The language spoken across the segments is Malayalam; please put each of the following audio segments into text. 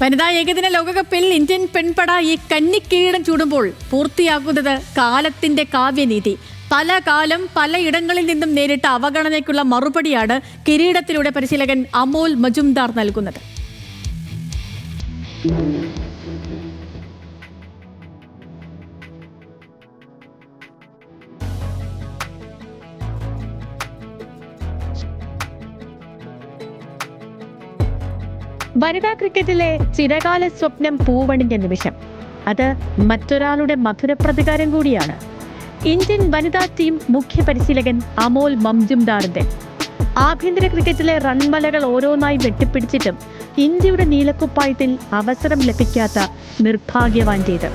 വനിതാ ഏകദിന ലോകകപ്പിൽ ഇന്ത്യൻ പെൺപട ഈ കന്നിക്കിരീടം ചൂടുമ്പോൾ പൂർത്തിയാക്കുന്നത് കാലത്തിന്റെ കാവ്യനീതി. പല കാലം പലയിടങ്ങളിൽ നിന്നും നേരിട്ട അവഗണനയ്ക്കുള്ള മറുപടിയാണ് കിരീടത്തിലൂടെ പരിശീലകൻ അമോൽ മജുംദാർ നൽകുന്നത്. വനിതാ ക്രിക്കറ്റിലെ ചിരകാല സ്വപ്നം പൂവണിഞ്ഞ നിമിഷം, അത് മറ്റൊരാളുടെ മധുരപ്രതികാരം കൂടിയാണ്. ഇന്ത്യൻ വനിതാ ടീം മുഖ്യ പരിശീലകൻ അമോൽ മജുംദാറിന്റെ ആഭ്യന്തര ക്രിക്കറ്റിലെ റൺമലകൾ ഓരോന്നായി വെട്ടിപ്പിടിച്ചിട്ടും ഇന്ത്യയുടെ നീലക്കുപ്പായത്തിൽ അവസരം ലഭിക്കാത്ത നിർഭാഗ്യവാന്റേത്.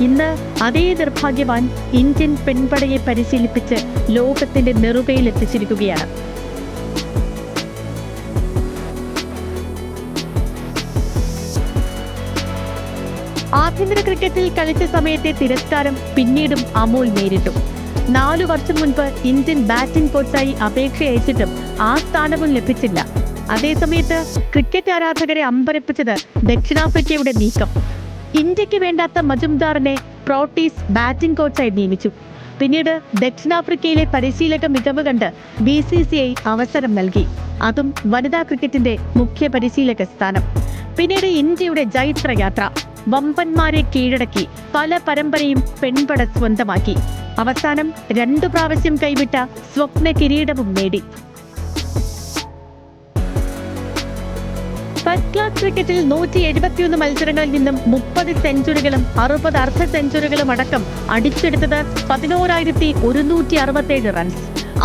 ഇന്ന് അതേ നിർഭാഗ്യവാൻ ഇന്ത്യൻ പെൺപടയെ പരിശീലിപ്പിച്ച് ലോകത്തിന്റെ നെറുകയിൽ എത്തിച്ചിരിക്കുകയാണ്. ആഭ്യന്തര ക്രിക്കറ്റിൽ കളിച്ച സമയത്തെ തിരസ്കാരം പിന്നീടും അമോൽ നേരിട്ടു. 4 വർഷം മുൻപ് ഇന്ത്യൻ ബാറ്റിംഗ് കോച്ചായി അപേക്ഷ അയച്ചിട്ടും ആ സ്ഥാനവും ലഭിച്ചില്ല. അതേസമയത്ത് ക്രിക്കറ്റ് ആരാധകരെ അമ്പരപ്പിച്ചത് ദക്ഷിണാഫ്രിക്കയുടെ നീക്കം. ഇന്ത്യക്ക് വേണ്ടാത്ത മജുംദാറിനെ പ്രോട്ടീസ് ബാറ്റിംഗ് കോച്ചായി നിയമിച്ചു. പിന്നീട് ദക്ഷിണാഫ്രിക്കയിലെ പരിശീലക മികവ് കണ്ട് BCCI അവസരം നൽകി. അതും വനിതാ ക്രിക്കറ്റിന്റെ മുഖ്യ പരിശീലക സ്ഥാനം. പിന്നീട് ഇന്ത്യയുടെ ജൈത്രയാത്ര. വമ്പന്മാരെ കീഴടക്കി പല പരമ്പരയും പെൺപട സ്വന്തമാക്കി. അവസാനം 2 പ്രാവശ്യം കൈവിട്ട സ്വപ്ന കിരീടവും നേടി. ഫസ്റ്റ് ക്ലാസ് ക്രിക്കറ്റിൽ 171 മത്സരങ്ങളിൽ നിന്നും 30 സെഞ്ചുറികളും 60 അർദ്ധ സെഞ്ചുറികളും അടക്കം അടിച്ചെടുത്തത് 11,167 റൺസ്.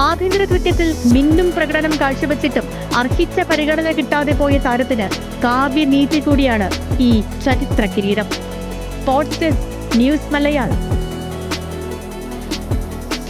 ആഭ്യന്തര ക്രിക്കറ്റിൽ മിന്നും പ്രകടനം കാഴ്ചവെച്ചിട്ടും അർഹിച്ച പരിഗണന കിട്ടാതെ പോയ താരത്തിന് കാവ്യനീതി കൂടിയാണ് ഈ ചരിത്ര കിരീടം. Sports desk, news Malayalam.